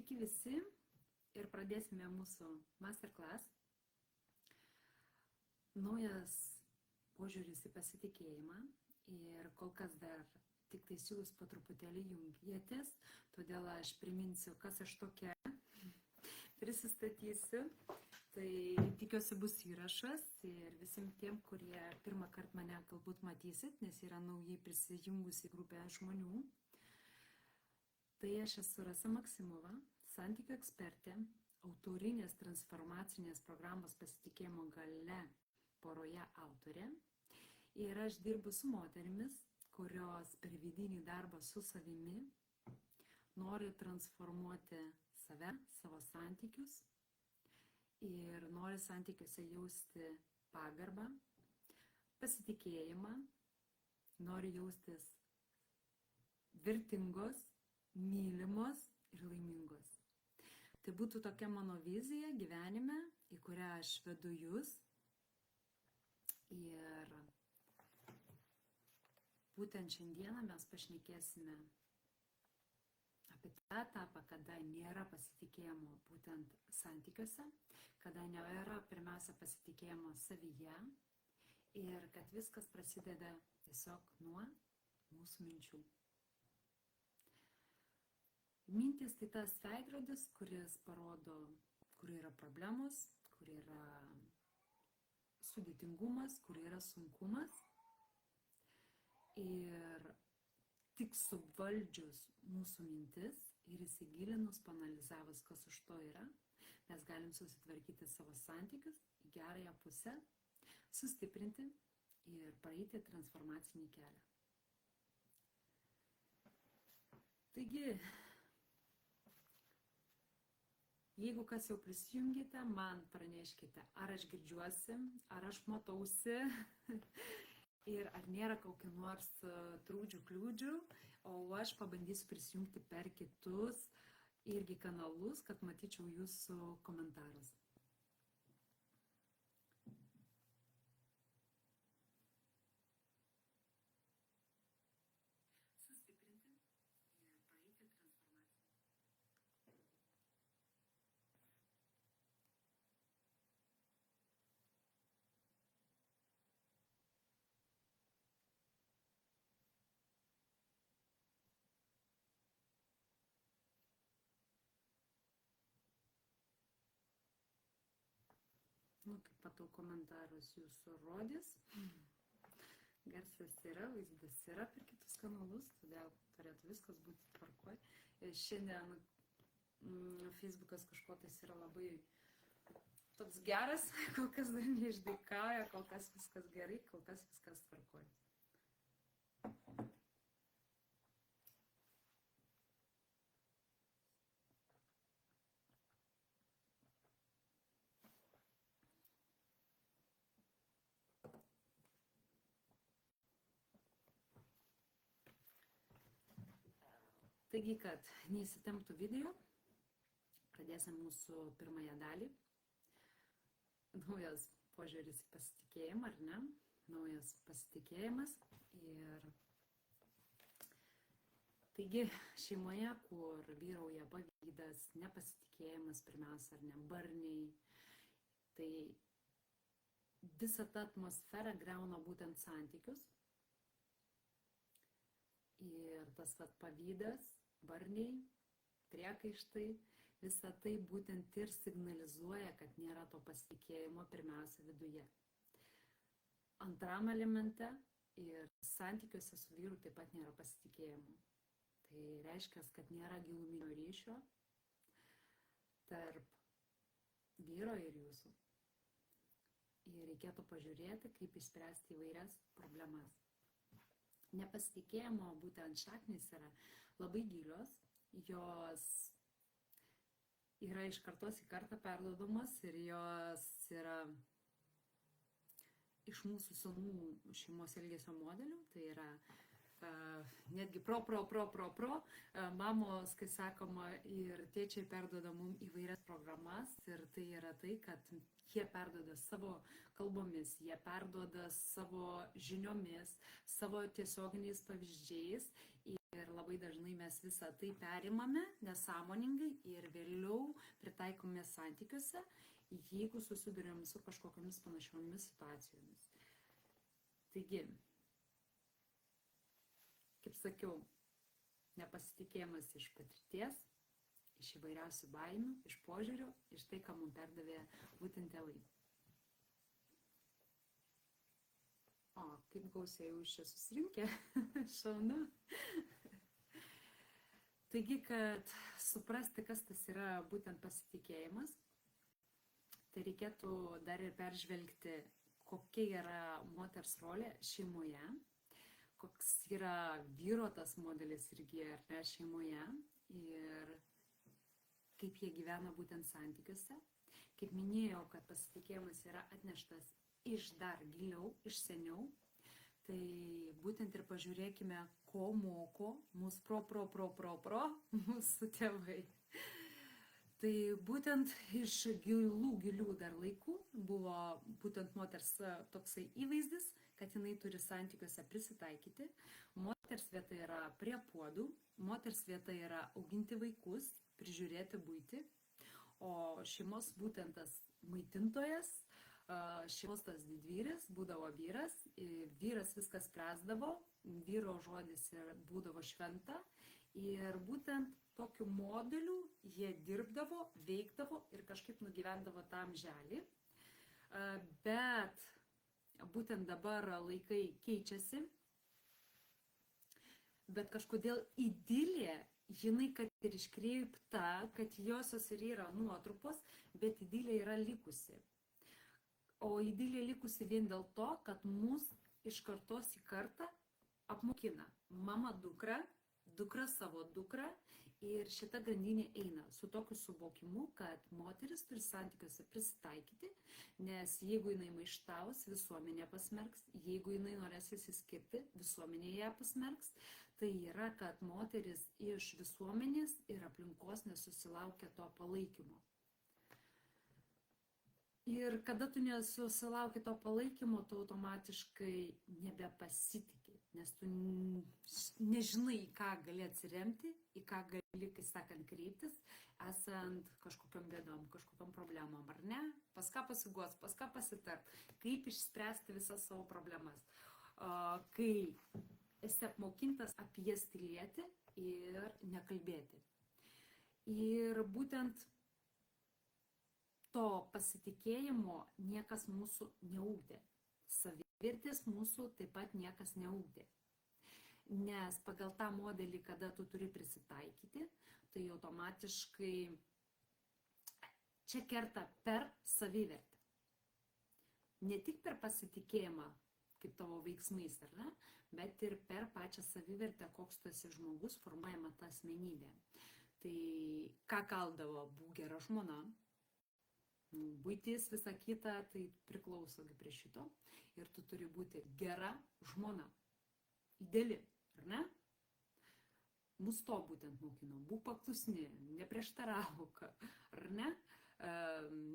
Sveiki visi ir pradėsime mūsų masterclass. Naujas požiūris į pasitikėjimą ir kol kas dar tik tais jūs po truputėlį jungiatės, todėl aš priminsiu, kas aš tokia, prisistatysiu. Tai tikiuosi bus įrašas ir visiems tiem, kurie pirmą kartą mane galbūt matysit, nes yra naujai prisijungusi grupė žmonių. Tai aš esu Rasa Maksimova, santykių ekspertė, autorinės transformacinės programos pasitikėjimo galia poroje autorė. Ir aš dirbu su moterimis, kurios per vidinį darbą su savimi nori transformuoti save, savo santykius ir nori santykiuose jausti pagarbą, pasitikėjimą, nori jaustis vertingos, mylimos ir laimingos. Tai būtų tokia mano vizija gyvenime, į kurią aš vedu jūs. Ir būtent šiandieną mes pašnekėsime apie tą etapą, kada nėra pasitikėjimo būtent santykiuose, kada nėra pirmiausia pasitikėjimo savyje ir kad viskas prasideda tiesiog nuo mūsų minčių. Mintis tai tas veidrodis, kuris parodo, kur yra problemos, kur yra sudėtingumas, kur yra sunkumas. Ir tik suvaldžius mūsų mintis ir įsigilinus, paanalizavus, kas už to yra, mes galim susitvarkyti savo santykius į gerąją pusę, sustiprinti ir praeiti transformacinį kelią. Taigi, jeigu kas jau prisijungite, man praneškite, ar aš girdžiuosi, ar aš matausi ir ar nėra kokių nors trūdžių, kliūdžių, o aš pabandysiu prisijungti per kitus irgi kanalus, kad matyčiau jūsų komentarus. Sustiprinti ir praeiti transformaciją. Kaip matau, komentarus jūsų rodys. Garsas yra, vaizdas yra per kitus kanalus, todėl turėtų viskas būti tvarkoj. Šiandien Facebookas kažkotais yra labai toks geras, kol kas dar neišdaikauja, kol kas viskas gerai, kol kas viskas tvarkoj. Taigi, kad neįsitemptų video, pradėsim mūsų pirmąją dalį. Naujas požiūris į pasitikėjimą, ar ne? Naujas pasitikėjimas. Ir taigi, šeimoje, kur vyrauja pavydas, nepasitikėjimas pirmiausia, ar ne, barniai, tai visą tą atmosferą griauna būtent santykius. Ir tas pavydas, barniai, priekaištai, visa tai būtent ir signalizuoja, kad nėra to pasitikėjimo pirmiausia viduje. Antram elemente ir santykiuose su vyru taip pat nėra pasitikėjimo. Tai reiškia, kad nėra giluminio ryšio tarp vyro ir jūsų. Ir reikėtų pažiūrėti, kaip išspręsti įvairias problemas. Nepasitikėjimo būtent šaknys yra labai gilios, jos yra iš kartos į kartą perduodamos ir jos yra iš mūsų senų šeimos elgesio modelių, tai yra netgi mamos, kai sakoma, ir tėčiai perduoda mums įvairias programas ir tai yra tai, kad jie perduoda savo kalbomis, jie perduoda savo žiniomis, savo tiesioginiais pavyzdžiais Ir labai dažnai mes visą tai perimame nesąmoningai ir vėliau pritaikome santykiuose, jeigu susidurėm su kažkokiamis panašiomis situacijomis. Taigi, kaip sakiau, nepasitikėjimas iš patirties, iš įvairiausių baimių, iš požiūrio, iš tai, ką mums perdavė būtent tėvai. O, kaip gausiai jūs čia susirinkę, šaunu. Taigi, kad suprasti, kas tas yra būtent pasitikėjimas, tai reikėtų dar ir peržvelgti, kokia yra moters rolė šeimoje, koks yra vyro tas modelis irgi ar ne šeimoje ir kaip jie gyvena būtent santykiuose. Kaip minėjau, kad pasitikėjimas yra atneštas iš dar giliau, iš seniau, tai būtent ir pažiūrėkime, ko moko mūsų mūsų tėvai. Tai būtent iš gilių dar laikų buvo būtent moters toksai įvaizdis, kad jinai turi santykiuose prisitaikyti. Moters vieta yra prie puodų, moters vieta yra auginti vaikus, prižiūrėti buitį, o šeimos būtent tas maitintojas, šeimos tas didvyris būdavo vyras, vyras viskas spręsdavo, vyro žodis būdavo šventa ir būtent tokiu modeliu jie dirbdavo, veikdavo ir kažkaip nugyvendavo tą amželį. Bet būtent dabar laikai keičiasi, bet kažkodėl idilė, jinai kad ir iškreipta, kad josios ir yra nuotrupos, bet idilė yra likusi. O idilė likusi vien dėl to, kad mus iš kartos į kartą apmokina mama dukra, dukra savo dukrą ir šita grandinė eina su tokiu suvokimu, kad moteris turi santykiuose prisitaikyti, nes jeigu jinai maištaus, visuomenė pasmerks, jeigu jinai norės įsiskirti, visuomenė ją pasmerks, tai yra, kad moteris iš visuomenės ir aplinkos nesusilaukia to palaikymo. Ir kada tu nesusilauki to palaikymo, tu automatiškai nebepasitikė, nes tu nežinai, į ką gali atsiremti, į ką gali, kai sakant, kreiptis, esant kažkokiam bėdom, kažkokiam problemom, ar ne? Pas ką pasiguos, pas ką pasitart, kaip išspręsti visas savo problemas. Kai esi apmokintas apie jas tylėti ir nekalbėti. Ir būtent to pasitikėjimo niekas mūsų neugdė. Savivertės mūsų taip pat niekas neugdė. Nes pagal tą modelį, kada tu turi prisitaikyti, tai automatiškai čia kerta per savivertę. Ne tik per pasitikėjimą, kaip tavo veiksmais, ar ne, bet ir per pačią savivertę, koks tu esi žmogus, formuojama ta asmenybė. Tai ką kaldavo, būk gera žmona, buitis, visa kita, tai priklauso prie šito. Ir tu turi būti gera žmona. Ideali, ar ne? Mus to būtent mokino. Būk paklusni, neprieštarauk, ar ne?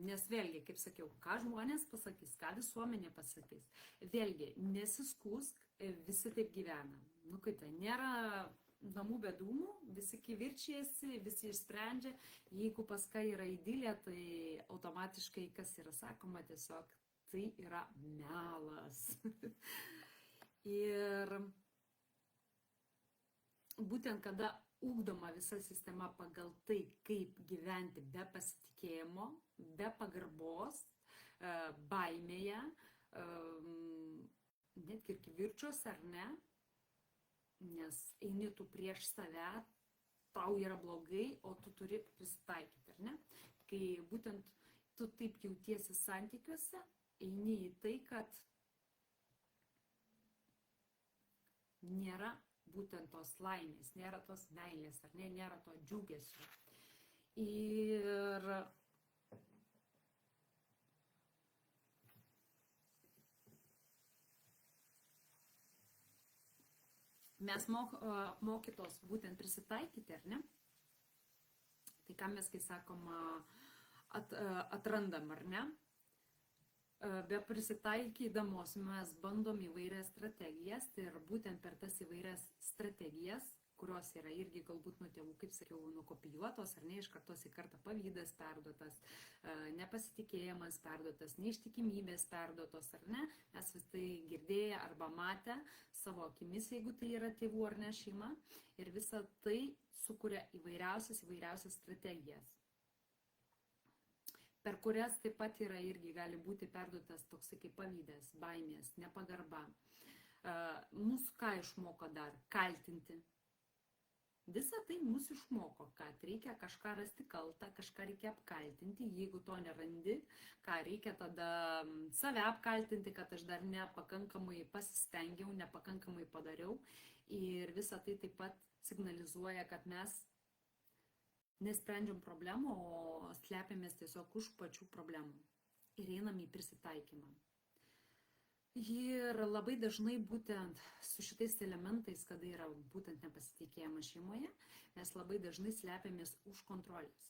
Nes vėlgi, kaip sakiau, ką žmonės pasakys, ką visuomenė pasakys. Vėlgi, nesiskūsk, visi taip gyvena. Nu kaip tai, nėra namų be dūmų, visi kivirčiasi, visi išsprendžia. Jeigu pas ką yra idilė, tai automatiškai, kas yra sakoma, tiesiog tai yra melas. Ir būtent kada ugdoma visa sistema pagal tai, kaip gyventi be pasitikėjimo, be pagarbos, baimėje, netgi ir kivirčiuose, ar ne, nes eini tu prieš save, tau yra blogai, o tu turi prisitaikyti, ar ne? Kai būtent tu taip jautiesi santykiuose, eini į tai, kad nėra būtent tos laimės, nėra tos meilės, ar ne, nėra to džiugesio. Ir mes mokytos būtent prisitaikyti, ar ne? Tai ką mes, kai sakom, atrandam, ar ne? Be prisitaikydamos mes bandom įvairias strategijas ir būtent per tas įvairias strategijas, kurios yra irgi galbūt nuo tėvų, kaip sakiau, nukopijuotos, ar ne, iš kartos į kartą pavydas perduotas, nepasitikėjimas perduotas, neištikimybės perduotos, ar ne, mes vis tai girdėję arba matę savo akimis, jeigu tai yra tėvų ar ne šeima, ir visa tai sukuria įvairiausias strategijas, per kurias taip pat yra irgi gali būti perduotas toksai kaip pavydas, baimės, nepagarba. Mūsų ką išmoko dar? Kaltinti. Visą tai mūsų išmoko, kad reikia kažką rasti kaltą, kažką reikia apkaltinti, jeigu to nerandi, ką reikia tada save apkaltinti, kad aš dar nepakankamai pasistengiau, nepakankamai padariau, ir visą tai taip pat signalizuoja, kad mes nesprendžiam problemų, o slepiamės tiesiog už pačių problemų ir einam į prisitaikymą. Ir labai dažnai būtent su šitais elementais, kada yra būtent nepasitikėjimas šeimoje, mes labai dažnai slepiamės už kontrolės.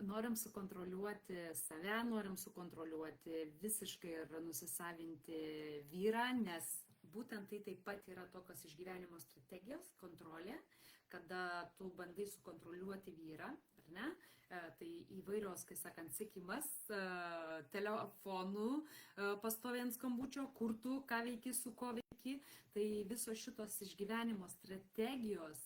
Norim sukontroliuoti save, norim sukontroliuoti visiškai ir nusisavinti vyrą, nes būtent tai taip pat yra tokios išgyvenimo strategijos, kontrolė, kada tu bandai sukontroliuoti vyrą, ar ne? Tai įvairios, kai sakant, sekimas, telefonų, pastoviant skambučio, kur tu, ką veiki, su ko veiki, tai visos šitos išgyvenimo strategijos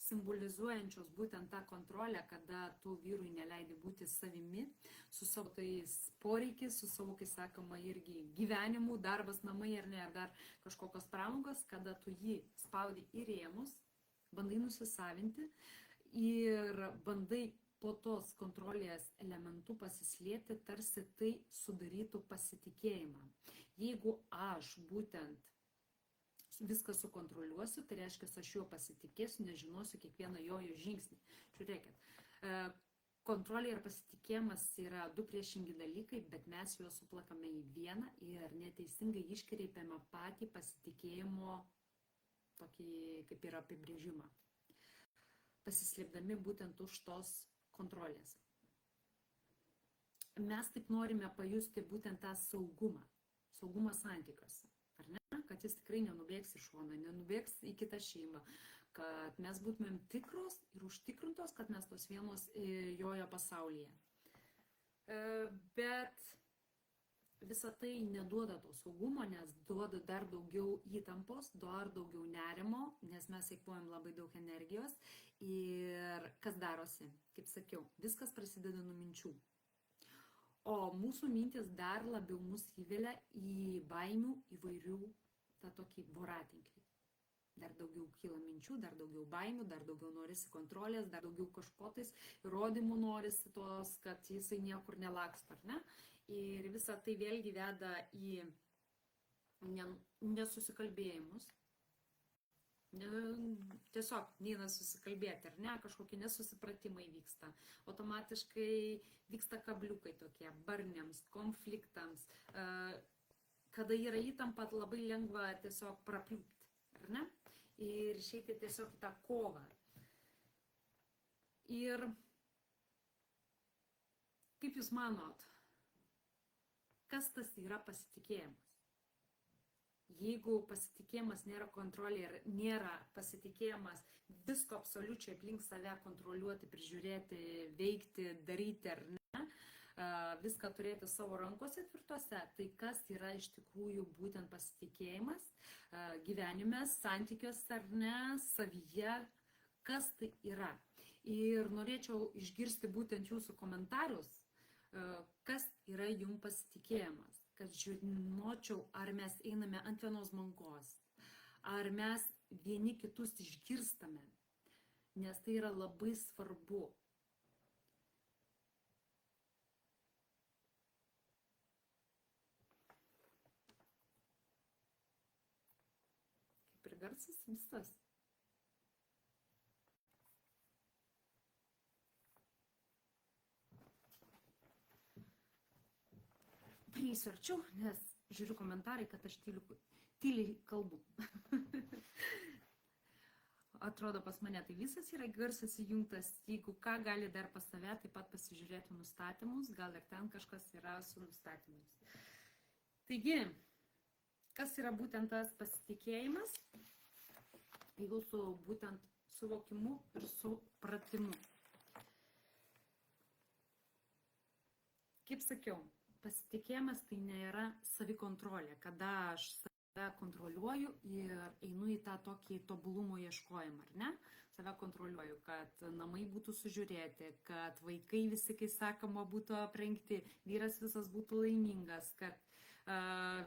simbolizuojančios būtent tą kontrolę, kada tu vyrui neleidi būti savimi, su savo tais poreikiais, su savo, kai sakoma, irgi gyvenimu, darbas, namai ar ne, ar dar kažkokios pramogos, kada tu jį spaudi į rėmus, bandai nusisavinti ir bandai po tos kontrolės elementų pasislėpti, tarsi tai sudarytų pasitikėjimą. Jeigu aš būtent viską sukontroliuosiu, tai reiškia, aš juo pasitikėsiu, nežinosiu kiekvieną jo žingsnį. Žiūrėkit, kontrolė ir pasitikėjimas yra du priešingi dalykai, bet mes juos suplakame į vieną ir neteisingai iškreipiame patį pasitikėjimo tokį kaip ir apibrėžimą, pasislėpdami būtent už tos kontrolės. Mes taip norime pajusti būtent tą saugumą santykiuose, ar ne? Kad jis tikrai nenubėgs į šoną, nenubėgs į kitą šeimą, kad mes būtumėm tikros ir užtikrintos, kad mes tos vienos jojo pasaulyje. Bet visa tai neduoda to saugumo, nes duoda dar daugiau įtampos, dar daugiau nerimo, nes mes eikvojam labai daug energijos. Ir kas darosi? Kaip sakiau, viskas prasideda nuo minčių. O mūsų mintis dar labiau mus įvelia į baimių įvairių tą tokį voratinklį. Dar daugiau kyla minčių, dar daugiau baimių, dar daugiau norisi kontrolės, dar daugiau kažkotais įrodymų norisi tos, kad jisai niekur nelaksto, ar ne? Ir visa tai vėlgi veda į nesusikalbėjimus. Tiesiog neina susikalbėti, ar ne, kažkokie nesusipratimai vyksta. Automatiškai vyksta kabliukai tokie, barniams, konfliktams. Kada yra įtampa, labai lengva tiesiog prapliūpti, ar ne? Ir išeiti tiesiog į tą kovą. Ir kaip jūs manot, kas tas yra pasitikėjimas? Jeigu pasitikėjimas nėra kontrolė ir nėra pasitikėjimas visko absoliučiai aplink save kontroliuoti, prižiūrėti, veikti, daryti ar ne, viską turėti savo rankose tvirtose, tai kas yra iš tikrųjų būtent pasitikėjimas gyvenime, santykiuose ar ne, savyje, kas tai yra. Ir norėčiau išgirsti būtent jūsų komentarus, kas yra jums pasitikėjimas, kad žinočiau, ar mes einame ant vienos bangos, ar mes vieni kitus išgirstame, nes tai yra labai svarbu. Kaip ir garsas visas. Prieisiu arčiau, nes žiūriu komentarai, kad aš tyliai kalbu. Atrodo, pas mane tai visas yra garsas įjungtas. Jeigu ką, gali dar pas save taip pat pasižiūrėti nustatymus, gal ir ten kažkas yra su nustatymais. Taigi, kas yra būtent tas pasitikėjimas? jūsų būtent suvokimu ir supratimu. Kaip sakiau, pasitikėjimas tai nėra savikontrolė, kada aš save kontroliuoju ir einu į tą tokį tobulumo ieškojimą, ar ne? Save kontroliuoju, kad namai būtų sužiūrėti, kad vaikai visi, kai sakoma, būtų aprengti, vyras visas būtų laimingas, kad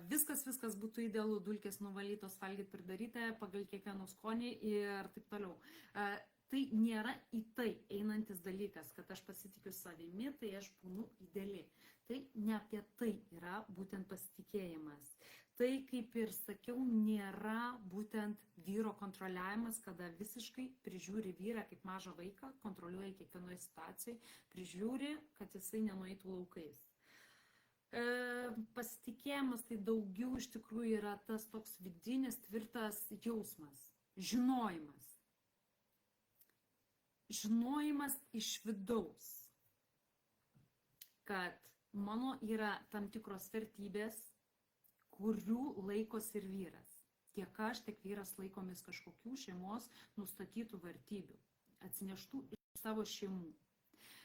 viskas būtų idealu, dulkės nuvalytos, valgyt pridaryta pagal kiekvieno skonį ir taip toliau. Tai nėra į tai einantis dalykas, kad aš pasitikiu savimi, tai aš būnu ideali. Tai ne apie tai yra būtent pasitikėjimas. Tai, kaip ir sakiau, nėra būtent vyro kontroliavimas, kada visiškai prižiūri vyrą kaip mažą vaiką, kontroliuoja kiekvienoje situacijoje, prižiūri, kad jisai nenueitų laukais. Pasitikėjimas tai daugiau iš tikrųjų yra tas toks vidinis tvirtas jausmas, žinojimas. Žinojimas iš vidaus, kad mano yra tam tikros vertybės, kurių laikosi ir vyras. Tiek aš, tiek vyras laikomės kažkokių šeimos nustatytų vertybių, atsineštų iš savo šeimų.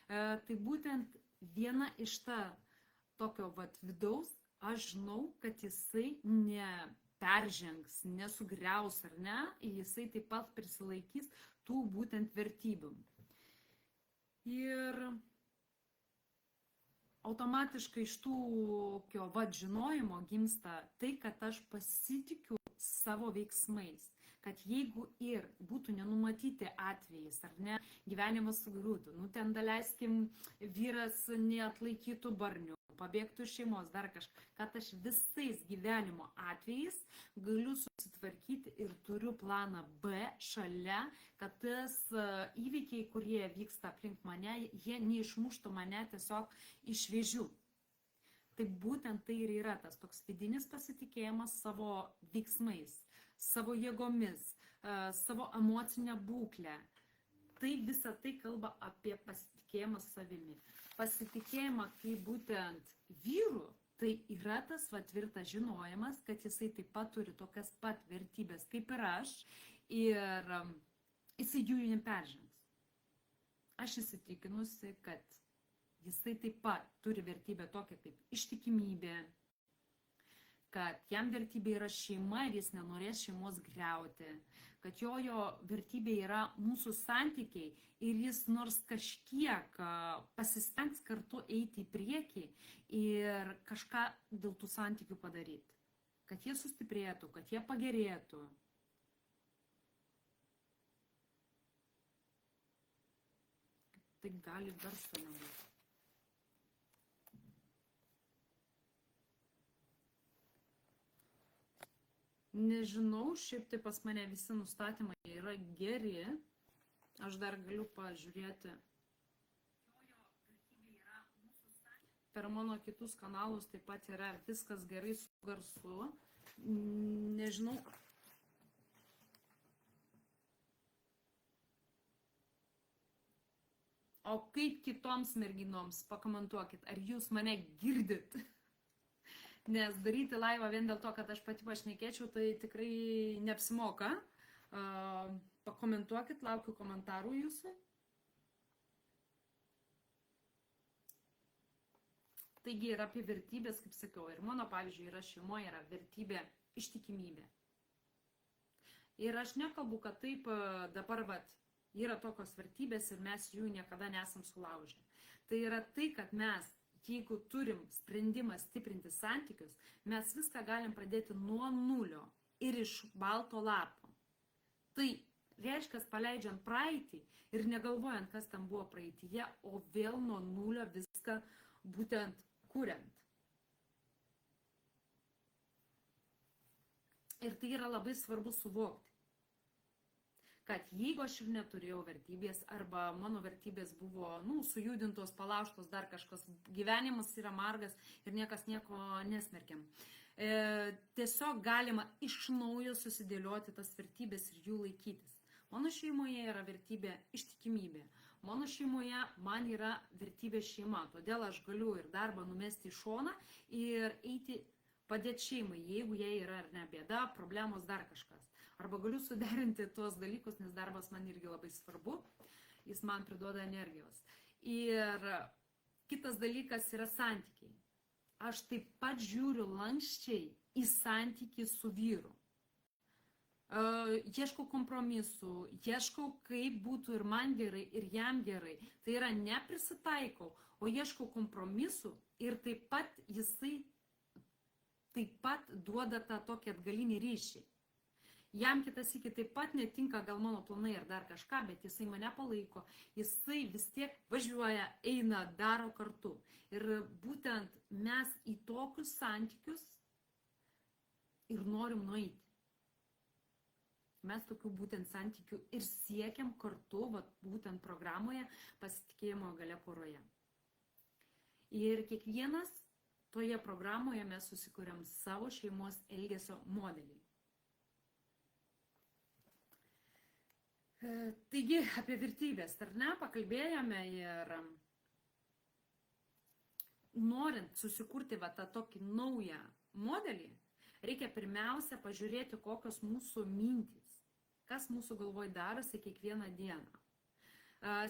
Tai būtent viena iš tokio vidaus, aš žinau, kad jisai neperžengs, nesugriaus ar ne, jisai taip pat prisilaikys tų būtent vertybių. Ir automatiškai iš tokio žinojimo gimsta tai, kad aš pasitikiu savo veiksmais, kad jeigu ir būtų nenumatyti atvejais, ar ne, gyvenimas sugriūtų, ten daleiskim, vyras neatlaikytų barnių, pabėgtų iš šeimos, dar kažką, kad aš visais gyvenimo atvejais galiu susitvarkyti ir turiu planą B šalia, kad tas įvykiai, kurie vyksta aplink mane, jie neišmuštų mane tiesiog iš vėžių. Tai būtent tai ir yra tas toks vidinis pasitikėjimas savo veiksmais, savo jėgomis, savo emocinę būklę. Tai visa tai kalba apie pasitikėjimą savimi. Pasitikėjimą kaip būtent vyru, tai yra tas tvirtas žinojimas, kad jisai taip pat turi tokias pat vertybės kaip ir aš ir jisai jų neperžengs. Aš įsitikinusi, kad jisai taip pat turi vertybę tokią kaip ištikimybė, kad jam vertybė yra šeima ir jis nenorės šeimos griauti, kad jo vertybė yra mūsų santykiai ir jis nors kažkiek pasistengs kartu eiti į priekį ir kažką dėl tų santykių padaryti, kad jie sustiprėtų, kad jie pagerėtų. Tai gali versta nebūti. Nežinau, šiaip tai pas mane visi nustatymai yra geri. Aš dar galiu pažiūrėti. Per mano kitus kanalus taip pat yra viskas gerai su garsu. Nežinau. O kaip kitoms merginoms, pakomentuokit, ar jūs mane girdit? Nes daryti laivą vien dėl to, kad aš pati pašnekėčiau, tai tikrai neapsimoka. Pakomentuokit, laukiu komentarų jūsų. Taigi yra apie vertybės, kaip sakiau, ir mano, pavyzdžiui, yra šeimoje, yra vertybė ištikimybė. Ir aš nekalbu, kad taip dabar yra tokios vertybės ir mes jų niekada nesam sulaužę. Tai yra tai, kad mes, jeigu turim sprendimą stiprinti santykius, mes viską galim pradėti nuo nulio ir iš balto lapo. Tai reiškia, paleidžiant praeitį ir negalvojant, kas tam buvo praeityje, o vėl nuo nulio viską būtent kuriant. Ir tai yra labai svarbu suvokti, kad jeigu aš ir neturėjau vertybės, arba mano vertybės buvo, sujudintos, palaužtos, dar kažkas, gyvenimas yra margas ir niekas nieko nesmerkiam. Tiesiog galima iš naujo susidėlioti tas vertybės ir jų laikytis. Mano šeimoje yra vertybė ištikimybė. Mano šeimoje man yra vertybė šeima, todėl aš galiu ir darbą numesti į šoną ir eiti padėti šeimai, jeigu jai yra ar ne bėda, problemos, dar kažkas. Arba galiu suderinti tuos dalykus, nes darbas man irgi labai svarbu, jis man priduoda energijos. Ir kitas dalykas yra santykiai. Aš taip pat žiūriu lankščiai į santykį su vyru. Ieškau kompromisų, ieškau, kaip būtų ir man gerai, ir jam gerai. Tai yra neprisitaikau, o ieškau kompromisų ir taip pat jisai taip pat duoda tą tokį atgalinį ryšį. Jam kitas iki taip pat netinka gal mano planai ar dar kažką, bet jisai mane palaiko, jisai vis tiek važiuoja, eina, daro kartu. Ir būtent mes į tokius santykius ir norim nueiti. Mes tokių būtent santykių ir siekiam kartu, būtent programoje pasitikėjimo galia poroje. Ir kiekvienas toje programoje mes susikuriam savo šeimos elgesio modelį. Taigi, apie vertybės, ar ne, pakalbėjome ir norint susikurti tą tokį naują modelį, reikia pirmiausia pažiūrėti, kokios mūsų mintys, kas mūsų galvoj darosi kiekvieną dieną.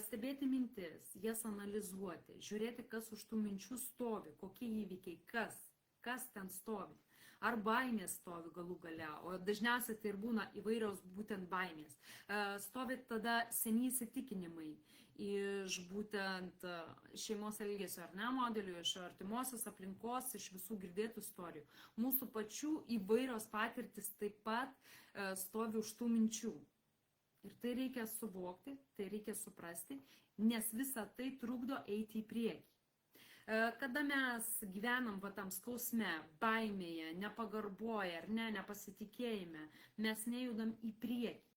Stebėti mintis, jas analizuoti, žiūrėti, kas už tų minčių stovi, kokie įvykiai, kas ten stovi. Ar baimės stovi galų gale, o dažniausiai tai ir būna įvairios būtent baimės. Stovi tada seni įsitikinimai iš būtent šeimos elgesio ar ne modelių, iš artimosios aplinkos, iš visų girdėtų istorijų. Mūsų pačių įvairios patirtis taip pat stovi už tų minčių. Ir tai reikia suvokti, tai reikia suprasti, nes visa tai trukdo eiti į priekį. Kada mes gyvenam tam skausme, baimėje, nepagarboje ar ne, nepasitikėjime, mes nejudam į priekį.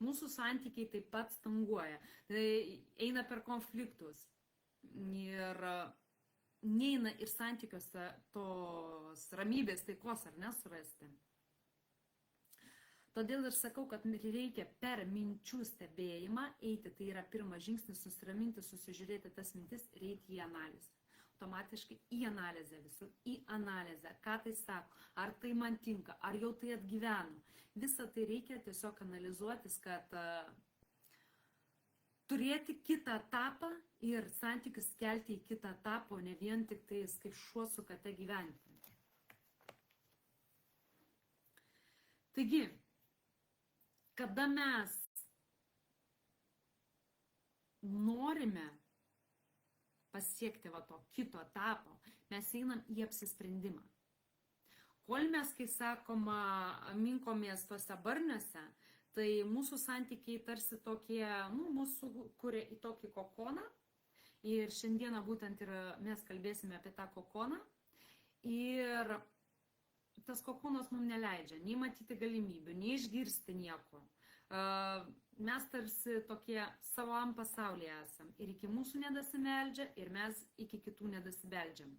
Mūsų santykiai taip pat stanguoja, eina per konfliktus ir neina ir santykiuose tos ramybės, taikos ar nesurasti. Todėl ir sakau, kad reikia per minčių stebėjimą eiti, tai yra pirmas žingsnis, susiraminti, susižiūrėti tas mintis ir eiti į analizę. Automatiškai į analizę visur, į analizę, ką tai sako, ar tai man tinka, ar jau tai atgyveno. Visą tai reikia tiesiog analizuotis, kad turėti kitą etapą ir santykius kelti į kitą etapą, o ne vien tik tais kaip šuo su kate gyventi. Taigi, kada mes norime pasiekti to kito etapo, mes einam į apsisprendimą. Kol mes, kai sakoma, minkomės tose barniuose, tai mūsų santykiai tarsi tokie, mūsų kuria į tokį kokoną. Ir šiandieną būtent ir mes kalbėsime apie tą kokoną. Ir tas kokonas mums neleidžia nei matyti galimybių, nei išgirsti nieko. Mes tarsi tokie savam pasaulyje esam. Ir iki mūsų nedasimeldžia, ir mes iki kitų nedasibeldžiam.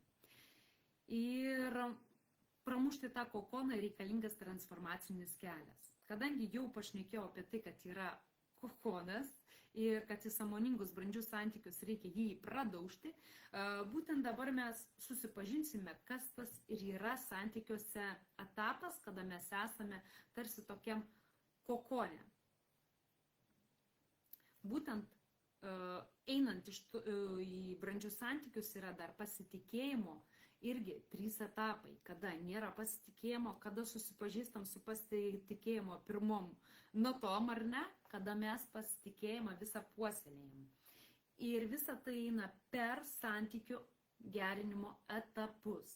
Ir pramušti tą kokoną reikalingas transformacinis kelias. Kadangi jau pašnekėjau apie tai, kad yra kokonas ir kad į sąmoningus brandžius santykius reikia jį pradaužti, būtent dabar mes susipažinsime, kas tas ir yra santykiuose etapas, kada mes esame tarsi tokiam kokone. Būtent einant į brandžius santykius yra dar pasitikėjimo irgi 3 etapai, kada nėra pasitikėjimo, kada susipažįstam su pasitikėjimo pirmom natom ar ne, kada mes pasitikėjimą visą puoselėjam. Ir visa tai eina per santykių gerinimo etapus,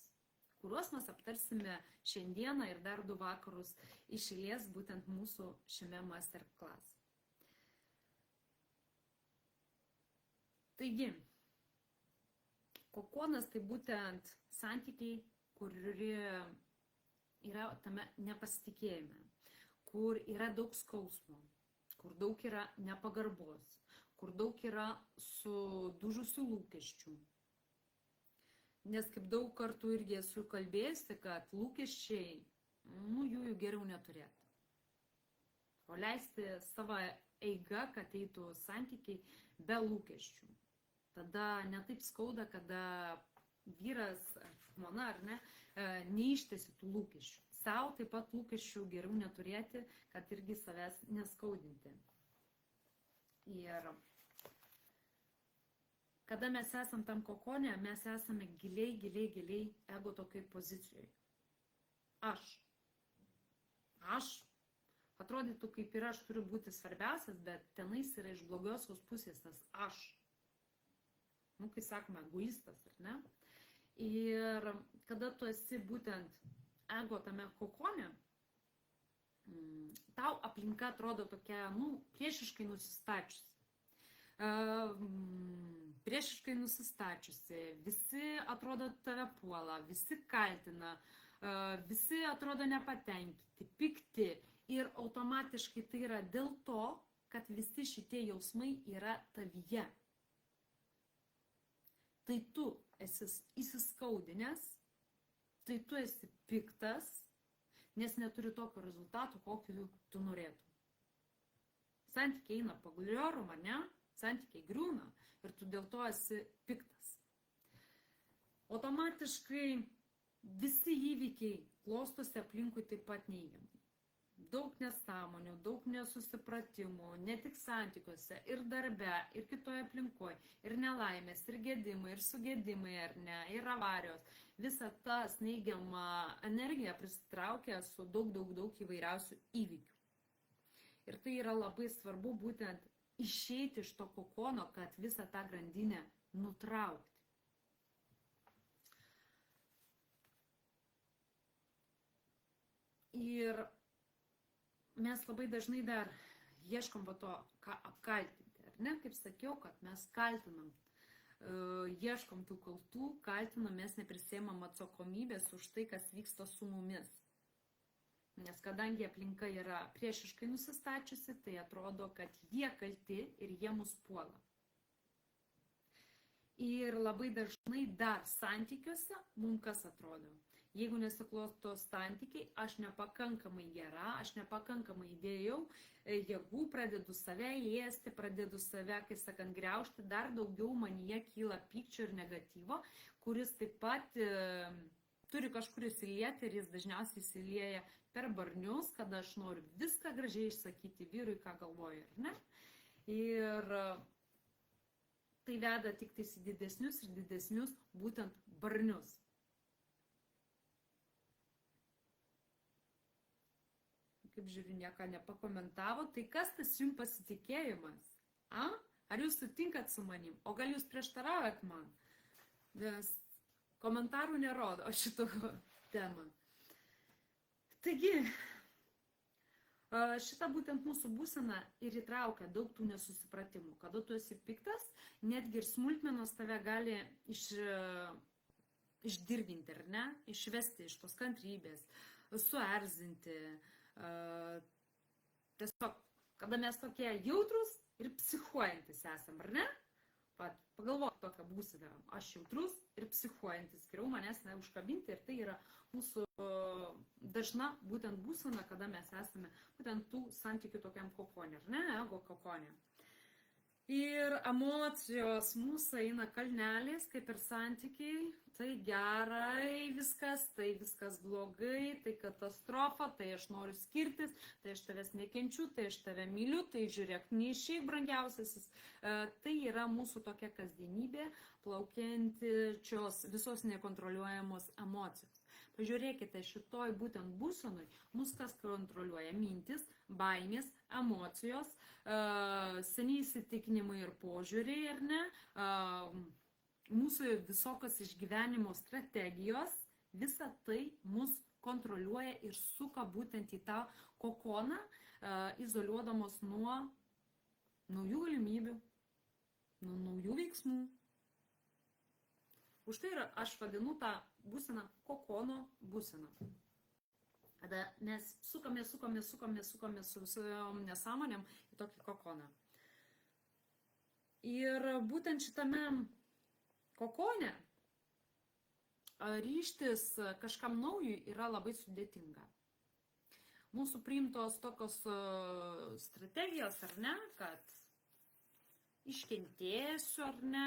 kuriuos mes aptarsime šiandieną ir dar 2 vakarus iš eilės būtent mūsų šiame masterclass. Taigi, kokonas tai būtent santykiai, kur yra tame nepasitikėjime, kur yra daug skausmo, kur daug yra nepagarbos, kur daug yra sudužusių lūkesčių. Nes kaip daug kartų irgi esu kalbėjusi, kad lūkesčiai, jų geriau neturėti. O leisti savo eigą, kad eitų santykiai be lūkesčių. Tada netaip skauda, kada vyras ar žmona ar ne, neištesi tų lūkesčių. Sau taip pat lūkesčių geriau neturėti, kad irgi savęs neskaudinti. Ir kada mes esam tam kokone, mes esame giliai ego tokiai pozicijoje. Aš. Atrodytų, kaip ir aš turiu būti svarbiausias, bet tenais yra iš blogiosios pusės tas aš. Kai sakome, egoistas, ar ne? Ir kada tu esi būtent ego tame kokone, tau aplinka atrodo tokia, priešiškai nusistačiusi, visi atrodo tave puola, visi kaltina, visi atrodo nepatenkinti, pikti ir automatiškai tai yra dėl to, kad visi šitie jausmai yra tavyje. Tai tu esi įsiskaudinęs, tai tu esi piktas, nes neturi tokio rezultato, kokiu tu norėtum. Santykiai eina pagliorum, ne? Santykiai griūna ir tu dėl to esi piktas. Automatiškai visi įvykiai klostosi aplinkui taip pat neigiamai. Daug nesąmonių, daug nesusipratimų, ne tik santykiuose, ir darbe, ir kitoje aplinkoje, ir nelaimės, ir gedimai, ir sugedimai, ar ne, ir avarijos. Visa tas neigiama energija prisitraukia su daug įvairiausių įvykių. Ir tai yra labai svarbu būtent išeiti iš to kokono, kad visą tą grandinę nutraukti. Ir mes labai dažnai dar ieškom to, ką apkaltinti, ar ne? Kaip sakiau, kad mes kaltinam, ieškom tų kaltų, kaltinam, mes neprisėmam atsakomybės už tai, kas vyksta su mumis. Nes kadangi aplinka yra priešiškai nusistačiusi, tai atrodo, kad jie kalti ir jie mus puola. Ir labai dažnai dar santykiuose mums kas atrodo. Jeigu nesiklosto santykiai, aš nepakankamai gera, aš nepakankamai įdėjau jėgų, pradedu save ėsti, pradedu save, kai sakant, griaužti, dar daugiau manyje kyla pykčio ir negatyvo, kuris taip pat turi kažkur įsilieti ir jis dažniausiai įsilieja per barnius, kada aš noriu viską gražiai išsakyti vyrui, ką galvoju, ar ne? Ir tai veda tik tais į didesnius ir didesnius būtent barnius. Kaip žiūriu, nieko nepakomentavo, tai kas tas jums pasitikėjimas? Ar jūs sutinkat su manim? O gal jūs prieštaraujat man? Nes komentarų nerodo šito temą. Taigi, šita būtent mūsų būsena ir įtraukia daug tų nesusipratimų. Kada tu esi piktas, netgi ir smulkmenos tave gali išdirginti, ar ne? Išvesti iš tos kantrybės, suerzinti. Tiesiog, kada mes tokie jautrus ir psichuojantis esam, ar ne? Pagalvok tokią būseną, aš jautrus ir psichuojantis, geriau manęs neužkabinti ir tai yra mūsų dažna būtent būsena, kada mes esame būtent tų santykių tokiam kokone, ar ne? Ego kokone. Ir emocijos mūsų eina kalneliais, kaip ir santykiai, tai gerai viskas, tai viskas blogai, tai katastrofa, tai aš noriu skirtis, tai aš tavęs nekenčiu, tai aš tave myliu, tai žiūrėk, neišeik brangiausiasis. Tai yra mūsų tokia kasdienybė, plaukiančios visos nekontroliuojamos emocijos. Pažiūrėkite, šitoj būtent būsenui mus kas kontroliuoja mintis, baimės, emocijos, seniai įsitikinimai ir požiūriai, ar ne, mūsų visokios išgyvenimo strategijos, visa tai mus kontroliuoja ir suka būtent į tą kokoną, izoliuodamos nuo naujų galimybių, nuo naujų veiksmų. Už tai aš vadinu tą būseną kokono būseną. Kada mes sukamės su visom nesąmonėm į tokį kokoną. Ir būtent šitame kokone ryžtis kažkam naujui yra labai sudėtinga. Mūsų priimtos tokios strategijos, ar ne, kad iškentėsiu ar ne,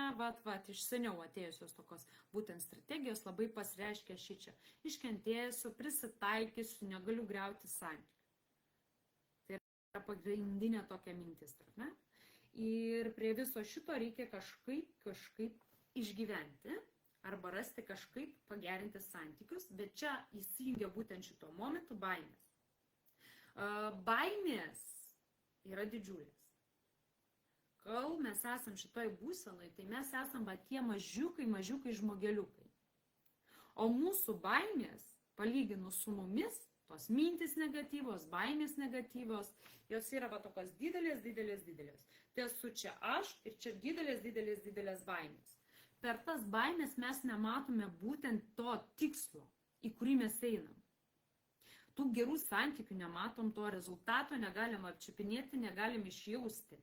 iš seniau atėjusios tokios būtent strategijos labai pasireiškia šičia. Iškentėsiu, prisitaikysiu, negaliu griauti santykių. Tai yra pagrindinė tokia mintis, ar ne? Ir prie viso šito reikia kažkaip išgyventi arba rasti kažkaip pagerinti santykius, bet čia įsijungia būtent šito momentu baimės. Baimės yra didžiulės. Kol mes esam šitoj būsenai, tai mes esam tie mažiukai žmogeliukai. O mūsų baimės, palyginus su mumis, tos mintis negatyvos, baimės negatyvos, jos yra tokios didelės. Tai esu čia aš ir čia didelės baimės. Per tas baimės mes nematome būtent to tikslo, į kurį mes einam. Tų gerų santykių nematom, to rezultato negalim apčiupinėti, negalim išjausti.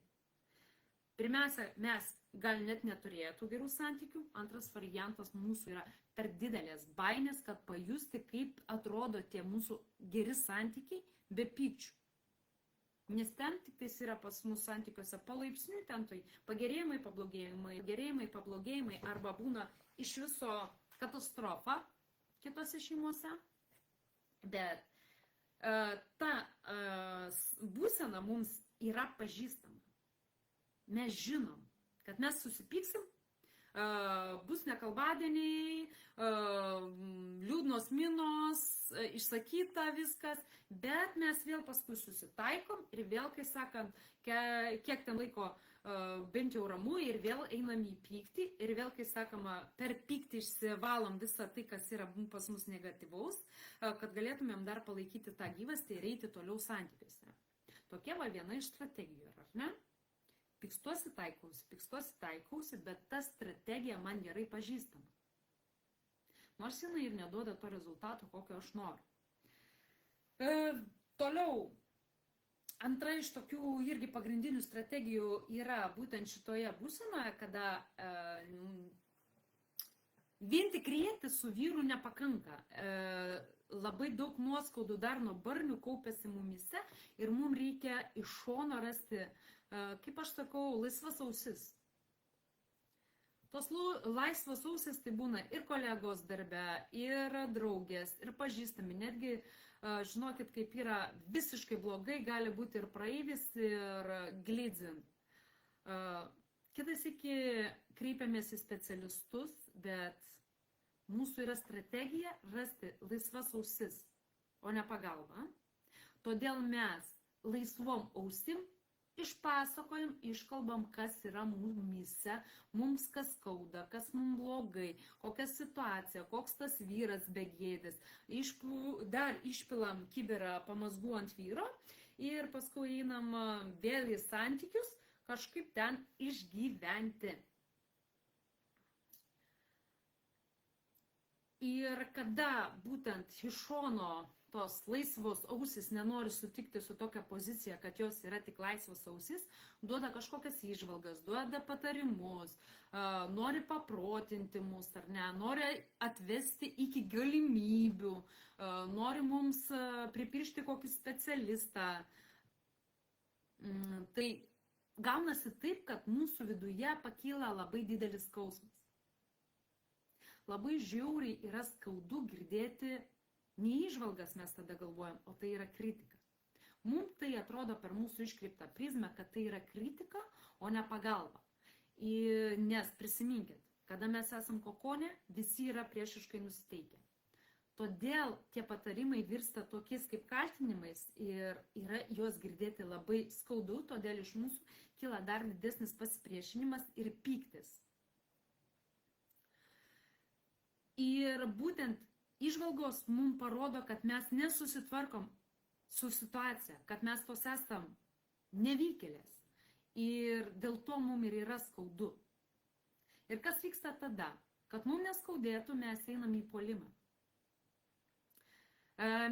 Pirmiausia, mes gal net neturėtų gerų santykių. Antras variantas mūsų yra per didelės baimės, kad pajusti, kaip atrodo tie mūsų geri santykiai be pykčių. Nes ten tik tais yra pas mūsų santykiuose palaipsniui, ten tai pagerėjimai, pablogėjimai, arba būna iš viso katastrofa kitose šeimose. Bet ta būsena mums yra pažįstama. Mes žinom, kad mes susipyksim, bus nekalbadieniai, liūdnos minos, išsakyta viskas, bet mes vėl paskui susitaikom ir vėl, kai sakant, kiek ten laiko bent jau ramu ir vėl einam į pyktį ir vėl, kai sakoma, per pyktį išsivalom visą tai, kas yra pas mus negatyvaus, kad galėtumėm dar palaikyti tą gyvastį ir eiti toliau santykiuose. Tokia va viena iš strategijų, ar ne? Pykstuosi taikausi, bet ta strategija man gerai pažįstama. Nors jinai ir neduoda to rezultato, kokio aš noriu. Toliau, antra iš tokių irgi pagrindinių strategijų yra būtent šitoje būsenoje, kada vien tik rėti su vyru nepakanka. Labai daug nuoskaudų dar nuo barnių kaupiasi mumyse ir mums reikia iš šono rasti, kaip aš sakau, laisvas ausis. Tos laisvas ausis tai būna ir kolegos darbe, ir draugės, ir pažįstami. Netgi, žinokit, kaip yra visiškai blogai, gali būti ir praeivis, ir glidzin. Kitais iki kreipiamės į specialistus, bet mūsų yra strategija rasti laisvas ausis, o ne pagalba. Todėl mes laisvom ausim išpasakojam, iškalbam, kas yra mumyse, mums kas skauda, kas mums blogai, kokia situacija, koks tas vyras begėdis. Dar išpilam kibirą pamazgų ant vyro ir paskui einam vėl į santykius, kažkaip ten išgyventi. Ir kada būtent iš šono tos laisvos ausis nenori sutikti su tokia pozicija, kad jos yra tik laisvos ausis, duoda kažkokias įžvalgas, duoda patarimus, nori paprotinti mus, ar ne, nori atvesti iki galimybių, nori mums pripiršti kokį specialistą. Tai gaunasi taip, kad mūsų viduje pakyla labai didelis skausmas. Labai žiauriai yra skaudu girdėti ne įžvalgas, mes tada galvojam, o tai yra kritika. Mums tai atrodo per mūsų iškreiptą prizmę, kad tai yra kritika, o ne pagalba. Nes prisiminkit, kada mes esam kokone, visi yra priešiškai nusiteikę. Todėl tie patarimai virsta tokiais kaip kaltinimais ir yra juos girdėti labai skaudu, todėl iš mūsų kyla dar didesnis pasipriešinimas ir pyktis. Ir būtent įžvalgos mums parodo, kad mes nesusitvarkom su situacija, kad mes tos esam nevykėlės. Ir dėl to mums ir yra skaudu. Ir kas vyksta tada? Kad mums neskaudėtų, mes einam į puolimą.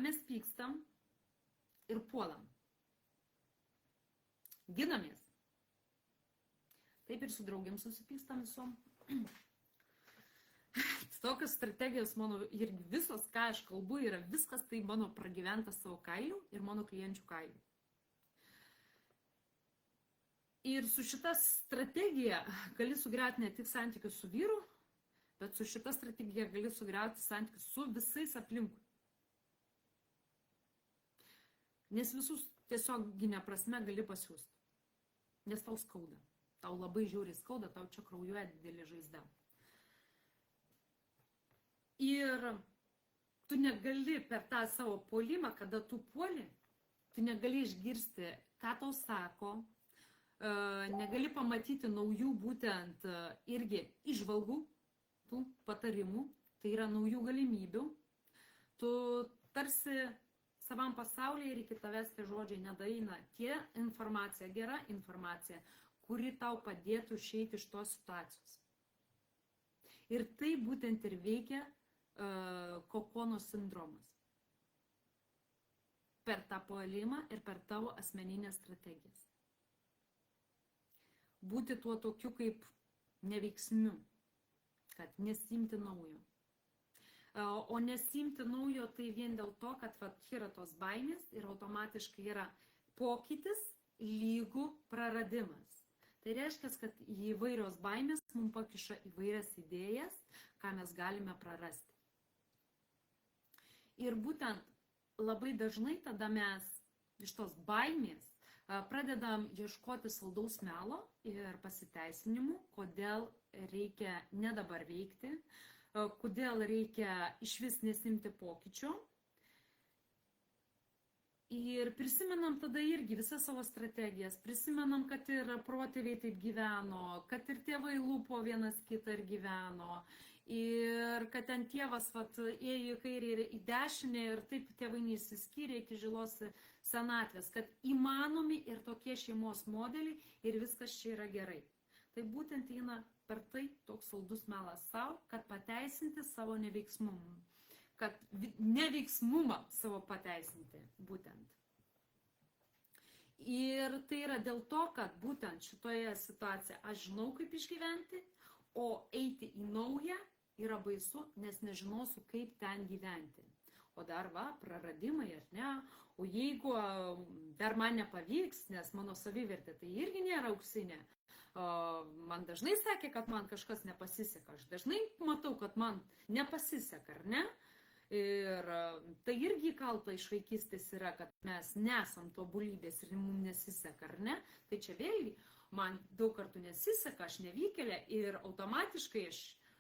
Mes pykstam ir puolam. Ginamės. Taip ir su draugiam susipykstam visom. Tokios strategijos mano ir visos, ką aš kalbu, yra viskas tai mano pragyventa savo kailių ir mano klienčių kailių. Ir su šita strategija gali sugriauti ne tik santykius su vyru, bet su šita strategija gali sugriauti santykius su visais aplinkui. Nes visus tiesioginė prasme gali pasiūsti. Nes tau skauda. Tau labai žiauriai skauda, tau čia kraujuoja didelė žaizda. Ir tu negali per tą savo puolimą, kada tu puoli, tu negali išgirsti, ką tau sako, negali pamatyti naujų būtent irgi įžvalgų, tų patarimų, tai yra naujų galimybių. Tu tarsi savam pasaulyje ir iki tavęs tie žodžiai nedaeina. Tie informacija, gera informacija, kuri tau padėtų išeiti iš tos situacijos. Ir tai būtent ir veikia kokono sindromas. Per tą puolimą ir per tavo asmeninės strategijas. Būti tuo tokiu kaip neveiksmiu, kad nesimti naujo. O nesimti naujo tai vien dėl to, kad yra tos baimės ir automatiškai yra pokytis lygų praradimas. Tai reiškia, kad įvairios baimės mums pakiša įvairias idėjas, ką mes galime prarasti. Ir būtent labai dažnai tada mes iš tos baimės pradedam ieškoti saldaus melo ir pasiteisinimų, kodėl reikia ne dabar veikti, kodėl reikia iš vis nesimti pokyčio. Ir prisimenam tada irgi visas savo strategijas, prisimenam, kad ir protėviai taip gyveno, kad ir tėvai lupo vienas kitą ir gyveno. Ir kad ten tėvas ėjo į kairę ir į dešinę ir taip tėvai neišsiskyrė iki žilos senatvės, kad įmanomi ir tokie šeimos modeliai ir viskas čia yra gerai. Tai būtent eina per tai toks saldus melas savo, kad pateisinti savo neveiksmumą. Kad neveiksmumą savo pateisinti būtent. Ir tai yra dėl to, kad būtent šitoje situacijoje aš žinau, kaip išgyventi, o eiti į naują yra baisu, nes nežinosiu, kaip ten gyventi. O dar praradimai, ar ne? O jeigu dar man nepavyks, nes mano savivertė tai irgi nėra auksinė. Man dažnai sakė, kad man kažkas nepasiseka. Aš dažnai matau, kad man nepasiseka, ar ne? Ir tai irgi kalta iš vaikystės yra, kad mes nesam tobulybės ir mums nesiseka, ar ne? Tai čia vėlgi, man daug kartų nesiseka, aš nevykėlė ir automatiškai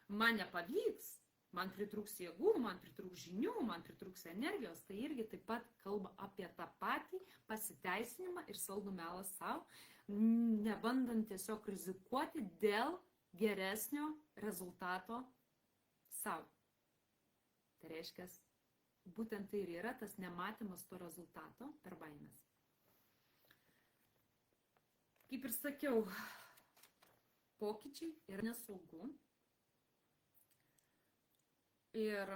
man nepavyks, man pritrūks jėgų, man pritrūks žinių, man pritrūks energijos, tai irgi taip pat kalba apie tą patį pasiteisinimą ir saldų melą savo, nebandant tiesiog rizikuoti dėl geresnio rezultato savo. Tai reiškia, būtent tai ir yra tas nematymas to rezultato per baimės. Kaip ir sakiau, pokyčiai yra nesaugu. Ir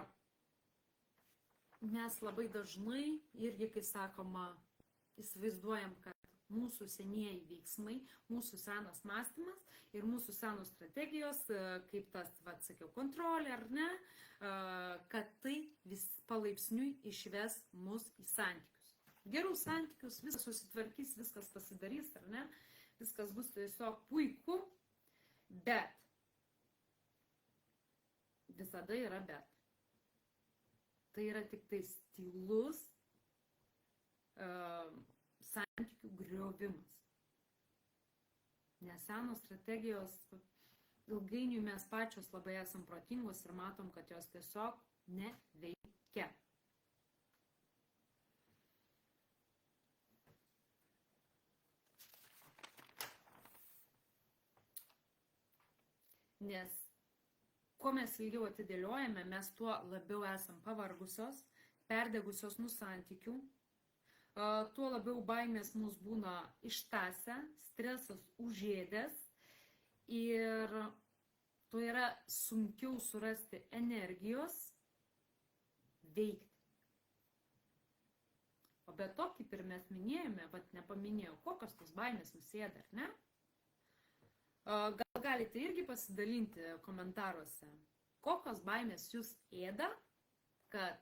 mes labai dažnai irgi, kai sakoma, įsivaizduojam, kad mūsų senieji veiksmai, mūsų senas mąstymas ir mūsų senos strategijos, kaip tas, sakiau, kontrolė ar ne, kad tai vis palaipsniui išves mus į santykius. Gerus santykius, viskas susitvarkys, viskas pasidarys, ar ne, viskas bus tiesiog puiku, bet visada yra bet. Tai yra tik tai tylus santykių griovimas. Nes senos strategijos ilgainiui mes pačios labai esam protingos ir matom, kad jos tiesiog neveikia. Nes kuo mes ilgiau atidėliojame, mes tuo labiau esam pavargusios, perdegusios nuo santykių, tuo labiau baimės mus būna ištąsę, stresas užėdęs ir tuo yra sunkiau surasti energijos veikti. O be to, kaip ir mes minėjome, nepaminėjau, kokios tos baimės nusėda, ar ne? Gal galite irgi pasidalinti komentaruose, kokios baimės jūs ėda, kad